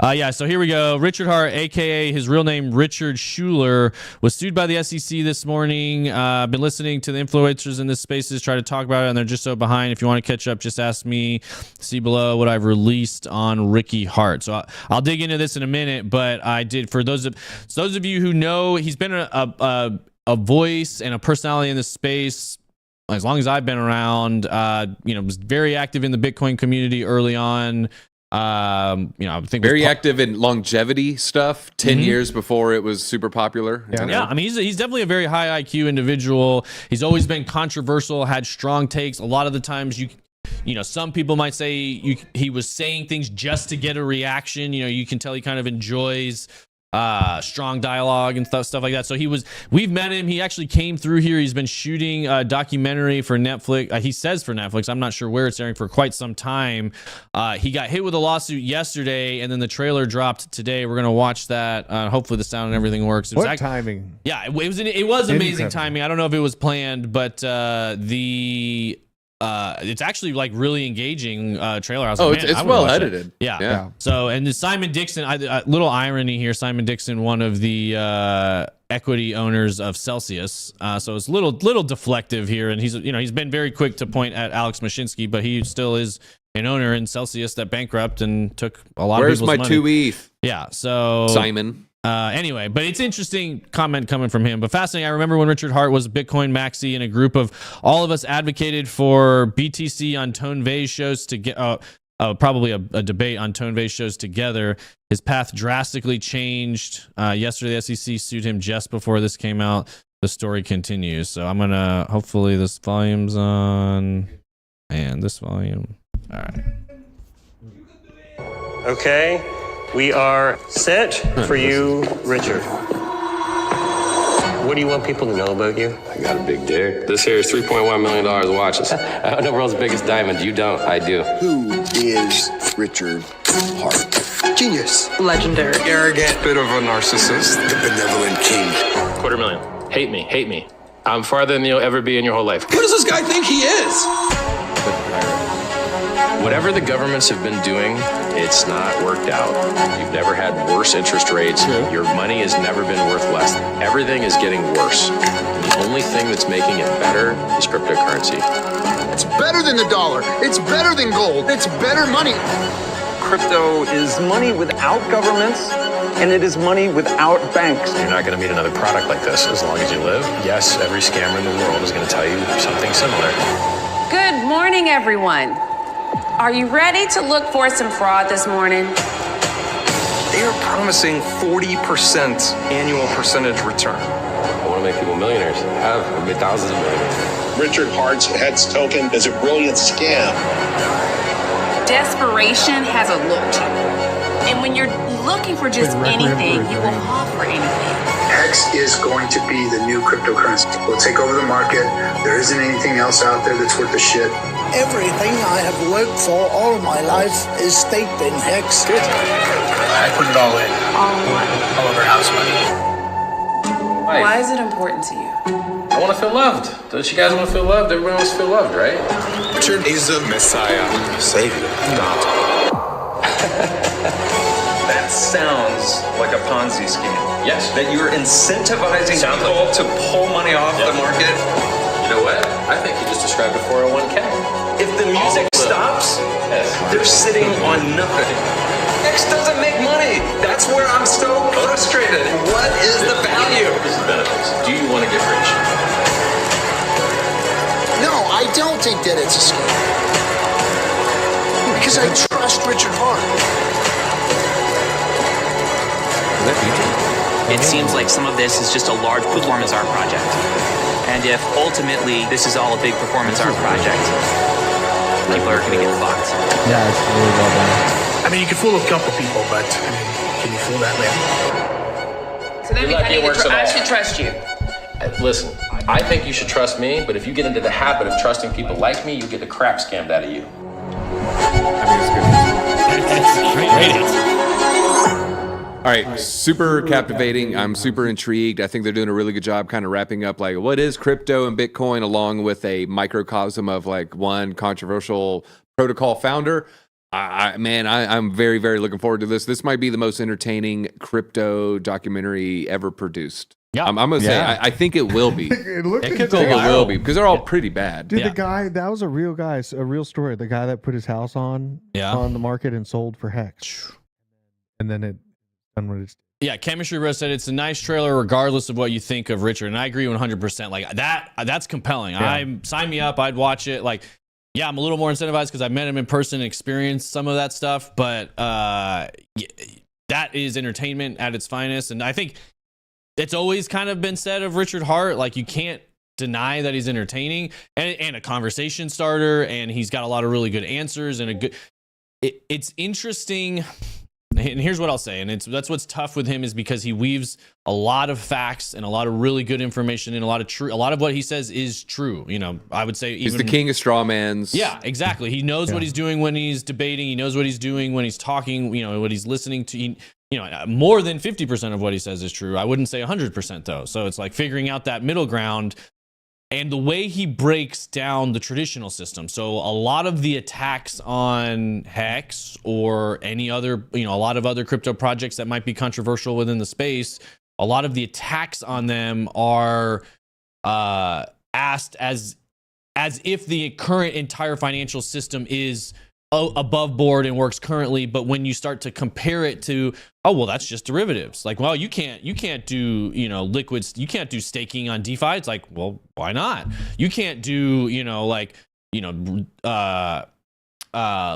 so here we go. Richard Hart, aka his real name Richard Schuler, was sued by the SEC this morning. I've been listening to the influencers in this spaces try to talk about it, and they're just so behind. If you want to catch up, just ask me. See below what I've released on Ricky Hart. So I'll dig into this in a minute, but I did for those of you who know, he's been a voice and a personality in this space as long as I've been around. Was very active in the Bitcoin community early on. I think very active in longevity stuff. 10 years before it was super popular. Yeah. I mean, he's definitely a very high IQ individual. He's always been controversial, had strong takes. A lot of the times some people might say he was saying things just to get a reaction. You can tell he kind of enjoys strong dialogue and stuff like that. So we've met him. He actually came through here. He's been shooting a documentary for Netflix. He says for Netflix. I'm not sure where it's airing for quite some time. He got hit with a lawsuit yesterday, and then the trailer dropped today. We're gonna watch that. Hopefully the sound and everything works. Timing? Yeah, it was amazing timing. I don't know if it was planned, but it's actually like really engaging trailer. I was like, it's well edited. Yeah. So, and Simon Dixon, little irony here. Simon Dixon, one of the equity owners of Celsius. So it's little deflective here, and he's been very quick to point at Alex Mashinsky, but he still is an owner in Celsius that bankrupt and took a lot of people's money. Where's my 2 ETH? Yeah. So Simon. Anyway, but it's interesting comment coming from him. But fascinating. I remember when Richard Hart was Bitcoin maxi, and a group of all of us advocated for BTC on Tone Vay's shows to get probably a debate on Tone Vay's shows together. His path drastically changed. Yesterday, the SEC sued him just before this came out. The story continues. So I'm gonna hopefully this volume's on, and this volume. All right. Okay. We are set for you, Richard. What do you want people to know about you? I got a big dick. This here is $3.1 million of watches. I own the world's biggest diamond. You don't. I do. Who is Richard Hart? Genius. Legendary. Arrogant. Bit of a narcissist. The benevolent king. $250,000. Hate me. Hate me. I'm farther than you'll ever be in your whole life. Who does this guy think he is? Whatever the governments have been doing, it's not worked out. You've never had worse interest rates. Your money has never been worth less. Everything is getting worse. And the only thing that's making it better is cryptocurrency. It's better than the dollar. It's better than gold. It's better money. Crypto is money without governments, and it is money without banks. You're not going to meet another product like this as long as you live. Yes, every scammer in the world is going to tell you something similar. Good morning, everyone. Are you ready to look for some fraud this morning? They are promising 40% annual percentage return. I want to make people millionaires. Have made thousands of millionaires. Richard Hart's HEX token is a brilliant scam. Desperation has a look to it. And when you're looking for just anything, you will fall for anything. HEX is going to be the new cryptocurrency. We'll take over the market. There isn't anything else out there that's worth a shit. Everything I have worked for all of my life is staked in HEX. Good. I put it all in. All in what? All of our house money. Why is it important to you? I want to feel loved. Don't you guys want to feel loved? Everyone wants to feel loved, right? Richard is a messiah. Savior. God. That sounds like a Ponzi scheme. Yes. That you're incentivizing people to pull money off the market. You know what? I think you just described a 401k. If the music stops, they're sitting on nothing. X doesn't make money. That's where I'm so frustrated. What is the value? Here's the benefits. Do you want to get rich? No, I don't think that it's a scam. Because I trust Richard Hart. It seems like some of this is just a large performance art project. And if ultimately this is all a big performance art project, people are going to get fucked. Yeah, it's really well done. I mean, you can fool a couple people, but I mean, can you fool that many? So that means I should trust you. Listen, I think you should trust me, but if you get into the habit of trusting people like me, you get the crap scammed out of you. All right, super captivating. I'm super intrigued. I think they're doing a really good job kind of wrapping up like what is crypto and Bitcoin along with a microcosm of like one controversial protocol founder. I'm very, very looking forward to this. This might be the most entertaining crypto documentary ever produced. Yeah, I'm gonna say I think it will be. It could go viral. It will be because they're all pretty bad. Dude, the guy that was a real guy, a real story. The guy that put his house on the market and sold for HEX, and then it done what it's. Yeah, Chemistry Rose said it's a nice trailer regardless of what you think of Richard, and I agree 100%. Like that's compelling. Sign me up. I'd watch it. Like, yeah, I'm a little more incentivized because I met him in person and experienced some of that stuff, but that is entertainment at its finest, and I think it's always kind of been said of Richard Hart, like you can't deny that he's entertaining and a conversation starter, and he's got a lot of really good answers and a good. It's interesting. And here's what I'll say, and that's what's tough with him is because he weaves a lot of facts and a lot of really good information and a lot of what he says is true. You know, I would say he's the king of straw mans. Yeah, exactly. He knows what he's doing when he's debating. He knows what he's doing when he's talking. You know what he's listening to. More than 50% of what he says is true. I wouldn't say 100% though. So it's like figuring out that middle ground. And the way he breaks down the traditional system. So a lot of the attacks on HEX or any other, a lot of other crypto projects that might be controversial within the space, a lot of the attacks on them are asked as if the current entire financial system is above board and works currently, but when you start to compare it to, that's just derivatives. Like, well, you can't do, liquids, you can't do staking on DeFi. It's like, well, why not? You can't do,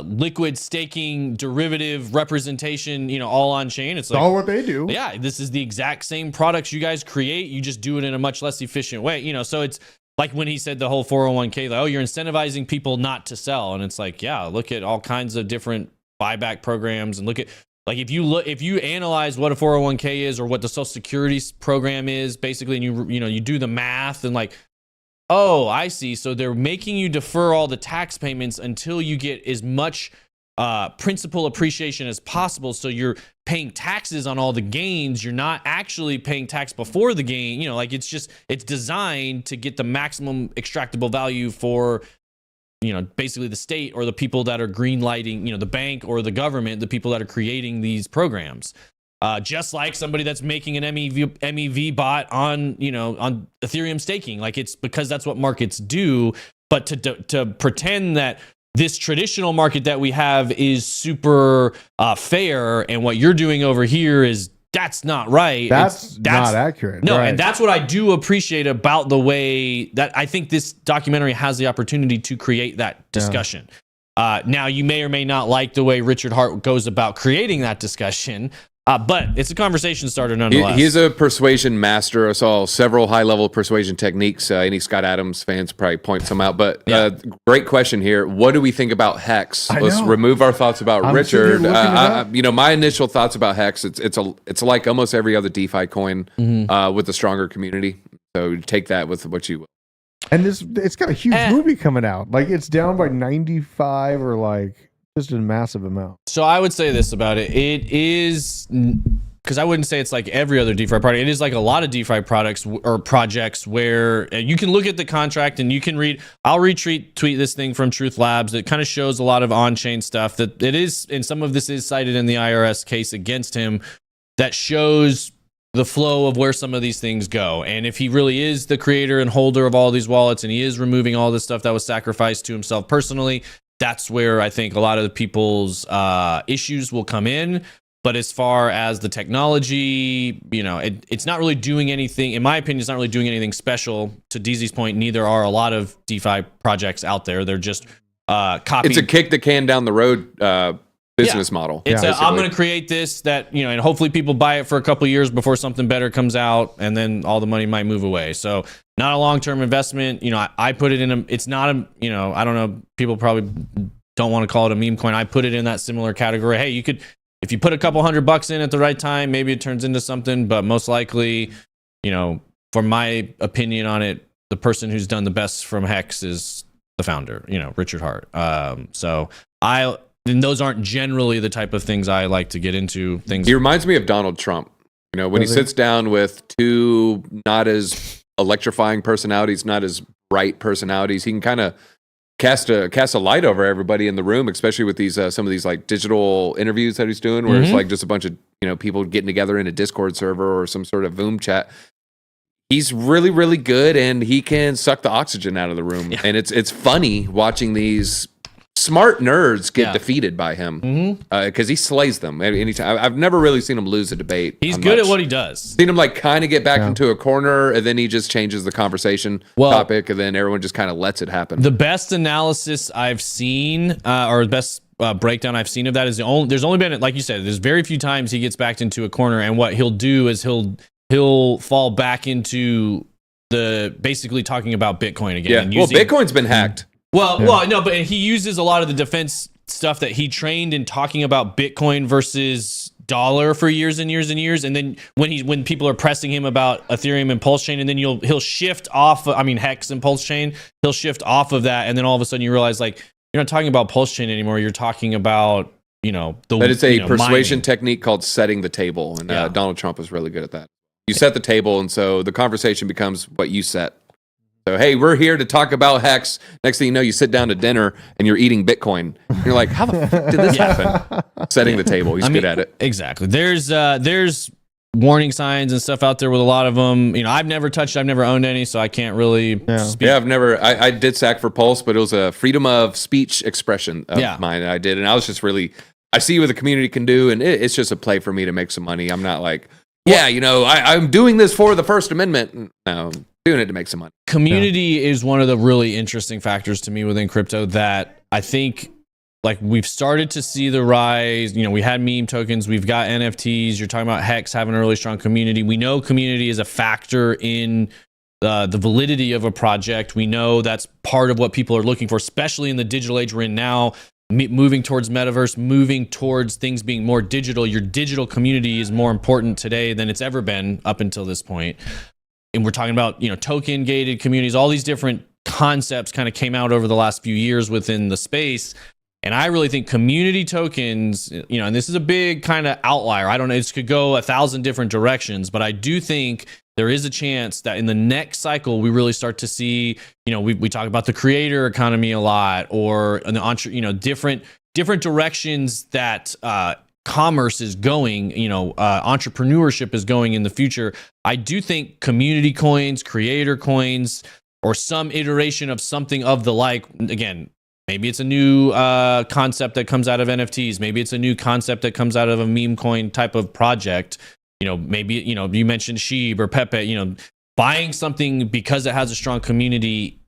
liquid staking derivative representation, all on chain. It's like all what they do. Yeah, this is the exact same products you guys create. You just do it in a much less efficient way, so it's like when he said the whole 401k, like, you're incentivizing people not to sell. And it's like, yeah, look at all kinds of different buyback programs and look at Like if you analyze what a 401k is or what the Social Security program is, basically, and you do the math and like, oh, I see. So they're making you defer all the tax payments until you get as much principal appreciation as possible. So you're paying taxes on all the gains. You're not actually paying tax before the gain. You know, like it's designed to get the maximum extractable value for, you know, basically the state or the people that are green lighting, you know, the bank or the government, the people that are creating these programs. Just like somebody that's making an MEV bot on, you know, on Ethereum staking. Like it's because that's what markets do. But to pretend that this traditional market that we have is super fair and what you're doing over here that's not right. That's not accurate. No, right. And that's what I do appreciate about the way that I think this documentary has the opportunity to create that discussion. Now, you may or may not like the way Richard Hart goes about creating that discussion, but it's a conversation starter nonetheless. He's a persuasion master. I saw several high-level persuasion techniques. Any Scott Adams fans probably point some out. But great question here. What do we think about Hex? Let's remove our thoughts about Richard. You know, my initial thoughts about Hex. It's like almost every other DeFi coin with a stronger community. So take that with what you will. And it's got a huge movie coming out. Like it's down by 95 or like. Just a massive amount. So I would say this about it. It is, because I wouldn't say it's like every other DeFi product. It is like a lot of DeFi products or projects where you can look at the contract and you can read. I'll retweet this thing from Truth Labs. It kind of shows a lot of on-chain stuff that it is, and some of this is cited in the IRS case against him that shows the flow of where some of these things go. And if he really is the creator and holder of all these wallets and he is removing all this stuff that was sacrificed to himself personally, that's where I think a lot of the people's issues will come in. But as far as the technology, you know, it's not really doing anything. In my opinion, it's not really doing anything special. To DZ's point, neither are a lot of DeFi projects out there. They're just copying. It's a kick the can down the road business model. It's I'm going to create this that, you know, and hopefully people buy it for a couple of years before something better comes out, and then all the money might move away. So not a long-term investment. You know, I put it in it's not a, you know, I don't know, people probably don't want to call it a meme coin. I put it in that similar category. Hey, you could, if you put a couple $100 in at the right time, maybe it turns into something, but most likely, you know, for my opinion on it, the person who's done the best from Hex is the founder, you know, Richard Hart. And those aren't generally the type of things I like to get into. He reminds me of Donald Trump. You know, when he sits down with two not as electrifying personalities, not as bright personalities, he can kind of cast a light over everybody in the room, especially with these some of these like digital interviews that he's doing, where it's like just a bunch of, you know, people getting together in a Discord server or some sort of Voom chat. He's really, really good, and he can suck the oxygen out of the room. And it's funny watching these smart nerds get defeated by him because he slays them anytime. I've never really seen him lose a debate. He's good at what he does. Seen him like kind of get back into a corner, and then he just changes the conversation topic, and then everyone just kind of lets it happen. The best analysis I've seen, or the best breakdown I've seen of that is there's only been, like you said, there's very few times he gets backed into a corner, and what he'll do is he'll fall back into the basically talking about Bitcoin again. Yeah, Bitcoin's been hacked. Well, no, but he uses a lot of the defense stuff that he trained in talking about Bitcoin versus dollar for years and years and years. And then when people are pressing him about Ethereum and Pulse Chain, and then he'll shift off. Hex and Pulse Chain. He'll shift off of that, and then all of a sudden you realize like you're not talking about Pulse Chain anymore. You're talking about, you know, that it's a persuasion technique called setting the table, and Donald Trump was really good at that. You set the table, and so the conversation becomes what you set. So, hey, we're here to talk about Hex. Next thing you know, you sit down to dinner and you're eating Bitcoin. You're like, how the fuck did this happen? Setting the table. He's good at it. Exactly. There's warning signs and stuff out there with a lot of them. You know, I've never owned any, so I can't really speak. Yeah, I did SAC for Pulse, but it was a freedom of speech expression of mine that I did. And I was just really, I see what the community can do, and it's just a play for me to make some money. I'm not like, you know, I'm doing this for the First Amendment. No, I'm doing it to make some money. Community is one of the really interesting factors to me within crypto that I think, like, we've started to see the rise. You know, we had meme tokens, we've got NFTs. You're talking about Hex having a really strong community. We know community is a factor in the validity of a project. We know that's part of what people are looking for, especially in the digital age we're in now. moving towards metaverse, moving towards things being more digital. Your digital community is more important today than it's ever been up until this point. And we're talking about, token gated communities, all these different concepts kind of came out over the last few years within the space. And I really think community tokens, and this is a big kind of outlier. I don't know, this could go 1,000 different directions, but I do think there is a chance that in the next cycle, we really start to see, we talk about the creator economy a lot, or different directions that commerce is going, entrepreneurship is going in the future. I do think community coins, creator coins, or some iteration of something of the like, again, maybe it's a new concept that comes out of NFTs. Maybe it's a new concept that comes out of a meme coin type of project. Maybe, you mentioned Sheeb or Pepe, buying something because it has a strong community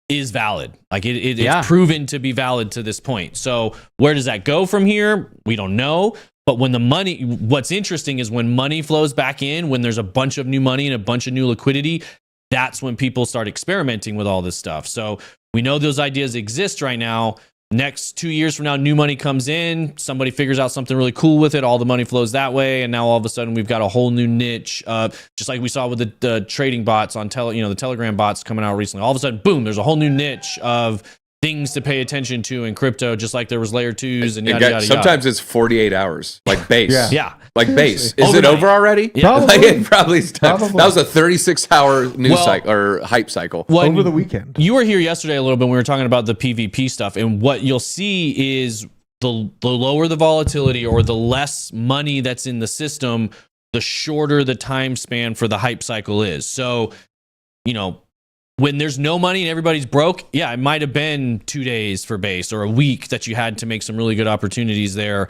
is valid. Like it's proven to be valid to this point. So where does that go from here? We don't know. But what's interesting is when money flows back in, when there's a bunch of new money and a bunch of new liquidity, that's when people start experimenting with all this stuff. So we know those ideas exist right now. Next 2 years from now, new money comes in. Somebody figures out something really cool with it. All the money flows that way. And now all of a sudden we've got a whole new niche. Just like we saw with the trading bots on the Telegram bots coming out recently. All of a sudden, boom, there's a whole new niche of things to pay attention to in crypto, just like there was layer 2s and yada, yada. Sometimes it's 48 hours, like base. Yeah. Like base. Is it over already? Yeah. Probably. That was a 36-hour news cycle or hype cycle. Over the weekend. You were here yesterday a little bit when we were talking about the PvP stuff, and what you'll see is the lower the volatility or the less money that's in the system, the shorter the time span for the hype cycle is. So, when there's no money and everybody's broke, it might have been 2 days for base or a week that you had to make some really good opportunities there.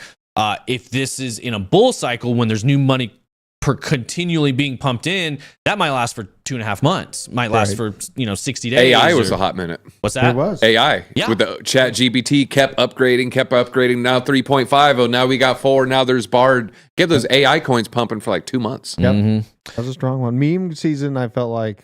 If this is in a bull cycle, when there's new money continually being pumped in, that might last for 2.5 months, might last for 60 days. AI was a hot minute. What's that? It was. AI. Yeah. With the chat GPT kept upgrading. Now 3.5. Oh, now we got 4. Now there's Bard. Get those AI coins pumping for like 2 months. Yep. Mm-hmm. That was a strong one. Meme season, I felt like,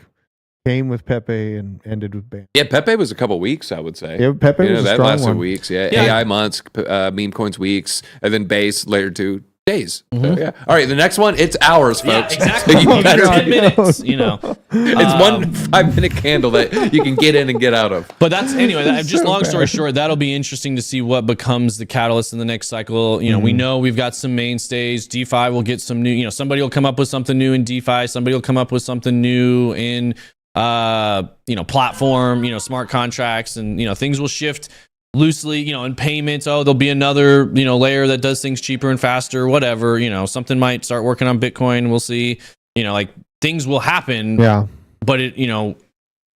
came with Pepe and ended with Bam. Yeah, Pepe was a couple weeks, I would say. Yeah, Pepe was a that strong lasted one. weeks. Yeah. AI months, meme coins weeks, and then base layer 2 days. Mm-hmm. So, yeah. All right, the next one, it's hours, folks. Yeah, exactly. So you better, 10 minutes, It's one 5-minute candle that you can get in and get out of. But just long story short, that'll be interesting to see what becomes the catalyst in the next cycle. We know we've got some mainstays. DeFi will get some new, somebody will come up with something new in DeFi. Somebody will come up with something new in platform, smart contracts, and things will shift loosely, in payments. There'll be another, layer that does things cheaper and faster, whatever, something might start working on Bitcoin. We'll see, things will happen. Yeah. But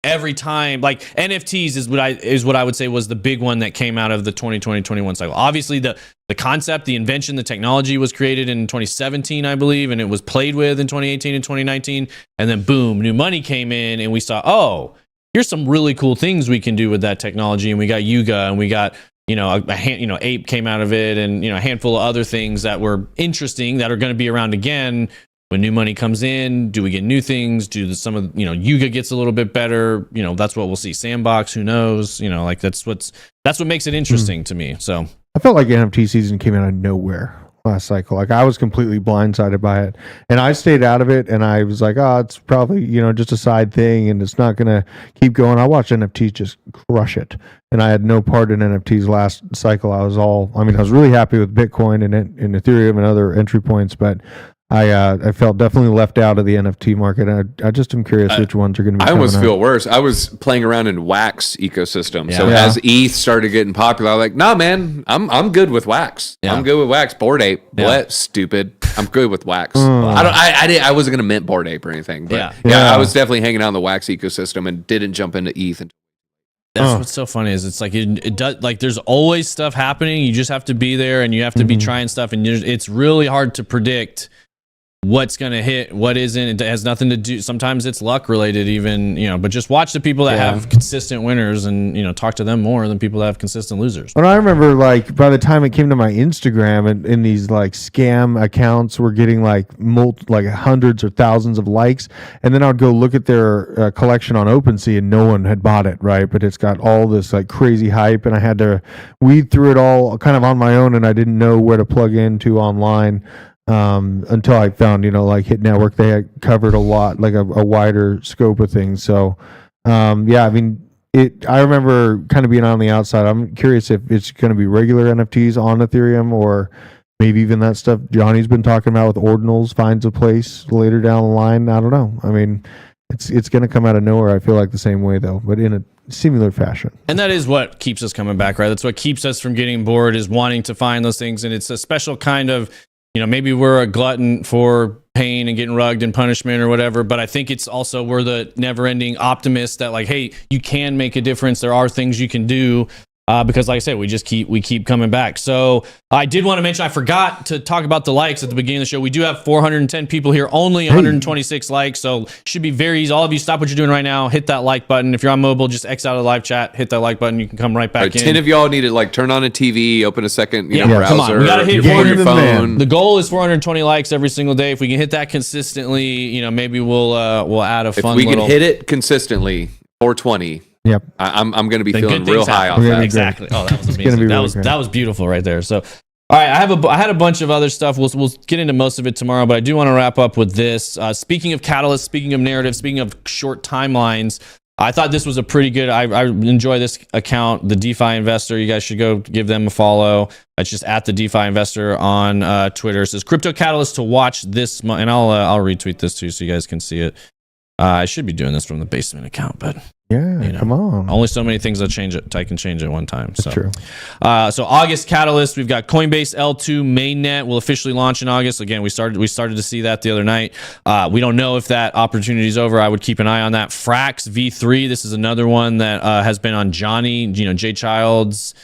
every time, like NFTs is what I would say was the big one that came out of the 2020-21 cycle. Obviously the concept, the invention, the technology was created in 2017, I believe, and it was played with in 2018 and 2019. And then boom, new money came in and we saw, here's some really cool things we can do with that technology. And we got Yuga and we got, Ape came out of it, and, a handful of other things that were interesting that are going to be around again. When new money comes in, do we get new things? Yuga gets a little bit better? That's what we'll see. Sandbox, who knows? That's what makes it interesting to me. So I felt like NFT season came out of nowhere last cycle. Like I was completely blindsided by it, and I stayed out of it. And I was like, it's probably just a side thing, and it's not gonna keep going. I watched NFTs just crush it, and I had no part in NFTs last cycle. I was really happy with Bitcoin and Ethereum and other entry points, but I felt definitely left out of the NFT market. I just am curious which ones are going to be. I almost feel worse. I was playing around in Wax ecosystem. Yeah. So as ETH started getting popular, I'm like, nah, man, I'm good with Wax. Yeah. I'm good with Wax. Bored Ape, what stupid. I'm good with Wax. I wasn't going to mint Bored Ape or anything. But I was definitely hanging out in the Wax ecosystem and didn't jump into ETH. That's what's so funny is it's like it does, like there's always stuff happening. You just have to be there and you have to be trying stuff, and it's really hard to predict what's going to hit, what isn't. It has nothing to do. Sometimes it's luck related even, but just watch the people that have consistent winners and, talk to them more than people that have consistent losers. And I remember by the time it came to my Instagram and these scam accounts were getting hundreds or thousands of likes. And then I would go look at their collection on OpenSea and no one had bought it. Right. But it's got all this crazy hype and I had to weed through it all kind of on my own. And I didn't know where to plug into online. Until I found, Hit Network, they had covered a lot, a wider scope of things. So, I remember kind of being on the outside. I'm curious if it's going to be regular NFTs on Ethereum or maybe even that stuff Johnny's been talking about with ordinals finds a place later down the line. I don't know. I mean, it's going to come out of nowhere. I feel like the same way though, but in a similar fashion. And that is what keeps us coming back, right? That's what keeps us from getting bored, is wanting to find those things. And it's a special kind of, maybe we're a glutton for pain and getting rugged and punishment or whatever, but I think it's also we're the never-ending optimists that hey, you can make a difference. There are things you can do because, like I said, we keep coming back. So I did want to mention, I forgot to talk about the likes at the beginning of the show. We do have 410 people here, only 126 likes, so should be very easy. All of you, stop what you're doing right now, hit that like button. If you're on mobile, just X out of the live chat, hit that like button. You can come right back in. 10 of y'all need to turn on a TV, open a second browser. Come on, we gotta hit your phone. The goal is 420 likes every single day. If we can hit that consistently, maybe we'll add a fun. If we can hit it consistently, 420. Yep. I'm going to be feeling real high off that. Exactly. Oh, that was amazing. That was beautiful right there. So, all right, I had a bunch of other stuff. We'll get into most of it tomorrow, but I do want to wrap up with this. Speaking of catalysts, speaking of narrative, speaking of short timelines, I thought this was a pretty good. I enjoy this account, the DeFi Investor. You guys should go give them a follow. It's just at the DeFi Investor on Twitter. It says Crypto Catalyst to watch this month, and I'll retweet this too so you guys can see it. I should be doing this from the basement account, but come on. Only so many things I can change at one time. That's true. So August catalyst, we've got Coinbase L2 mainnet will officially launch in August. Again, we started to see that the other night. We don't know if that opportunity is over. I would keep an eye on that. Frax V3. This is another one that has been on Johnny, Jay Child's.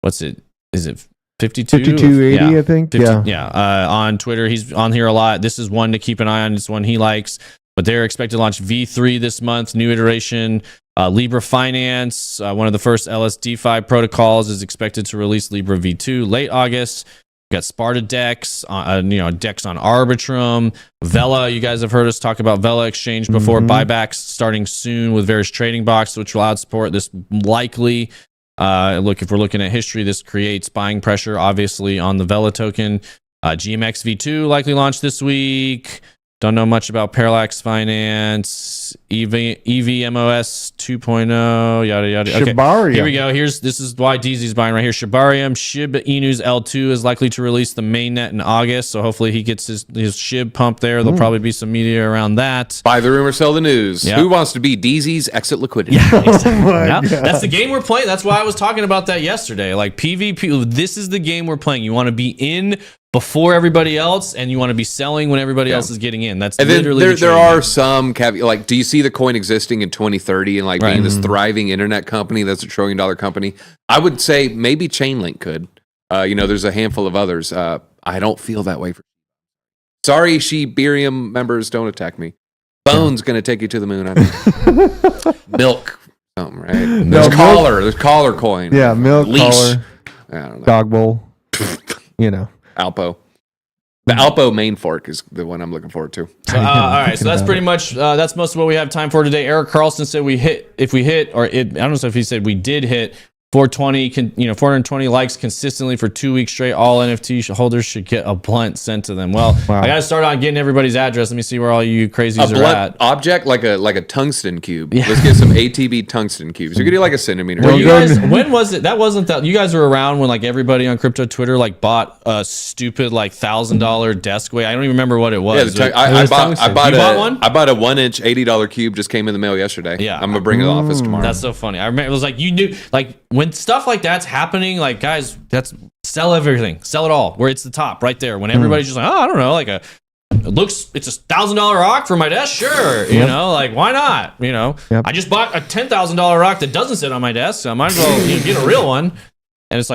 What's it? Is it 5280? I think. 50, on Twitter, he's on here a lot. This is one to keep an eye on. It's one he likes. But they're expected to launch V3 this month, new iteration. Libra Finance, one of the first LSDFi protocols, is expected to release Libra V2 late August. We've got Sparta Dex, Dex on Arbitrum. Vela, you guys have heard us talk about Vela Exchange before. Buybacks starting soon with various trading boxes, which will support this likely. If we're looking at history, this creates buying pressure, obviously, on the Vela token. GMX V2 likely launched this week. Don't know much about Parallax Finance, EVMOS 2.0, yada yada. Okay, Shibarium. Here we go. This is why DZ's buying right here. Shibarium, Shiba Inu's L2 is likely to release the mainnet in August, so hopefully he gets his SHIB pump there. There'll probably be some media around that. Buy the rumor, sell the news. Yeah. Who wants to be DZ's exit liquidity? Yeah, exactly. That's the game we're playing. That's why I was talking about that yesterday. PvP, this is the game we're playing. You want to be in before everybody else, and you want to be selling when everybody else is getting in. That's literally there are some caveats. Do you see the coin existing in 2030 and being this thriving internet company that's $1 trillion company? I would say maybe Chainlink could. There's a handful of others. I don't feel that way. Sorry, Shibarium members, don't attack me. Bone's going to take you to the moon. I think. Milk, something, right? There's collar coin. Yeah, milk, leash. Collar, I don't know. dog bowl. Alpo. The Alpo main fork is the one I'm looking forward to. All right, so that's pretty much that's most of what we have time for today. Eric Carlson said I don't know if he said we did hit 420 likes consistently for 2 weeks straight. All NFT holders should get a blunt sent to them. Well, I got to start on getting everybody's address. Let me see where all you crazies are at. Object like a tungsten cube. Yeah. Let's get some ATB tungsten cubes. You're gonna do a centimeter. Well, you guys, when was it? That wasn't that. You guys were around when everybody on crypto Twitter bought a stupid $1,000 desk weight. I don't even remember what it was. Yeah, I bought one. I bought a 1-inch $80 cube. Just came in the mail yesterday. Yeah, I'm gonna bring it to the office tomorrow. That's so funny. I remember it was you knew when stuff like that's happening, guys, that's sell everything, sell it all, where it's the top right there. When everybody's just I don't know, it's a $1,000 rock for my desk, sure, why not? I just bought a $10,000 rock that doesn't sit on my desk, so I might as well get a real one. And it's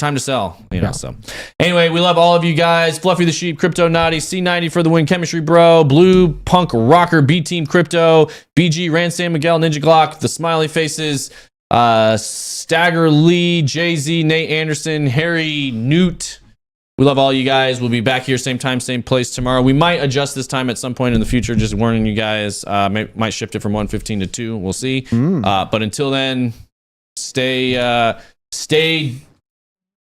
time to sell. You know. So anyway, we love all of you guys. Fluffy the Sheep, Crypto Naughty, C90 for the win, Chemistry Bro, Blue Punk Rocker, B Team Crypto, BG, Rand San Miguel, Ninja Glock, the Smiley Faces, Stagger Lee, Jay-Z, Nate Anderson, Harry Newt. We love all you guys. We'll be back here same time, same place tomorrow. We might adjust this time at some point in the future. Just warning you guys. Might shift it from 1:15 to 2. We'll see. But until then, stay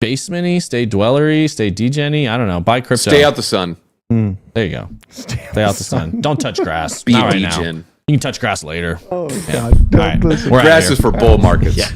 basementy, stay dwellery, stay degenny. I don't know. Buy crypto. Stay out the sun. There you go. Stay out the sun. Don't touch grass. Be Not a right now. degen. You can touch grass later. Oh, Yeah. God. All right. Listen. We're out Grass here. is for bull markets. Yeah.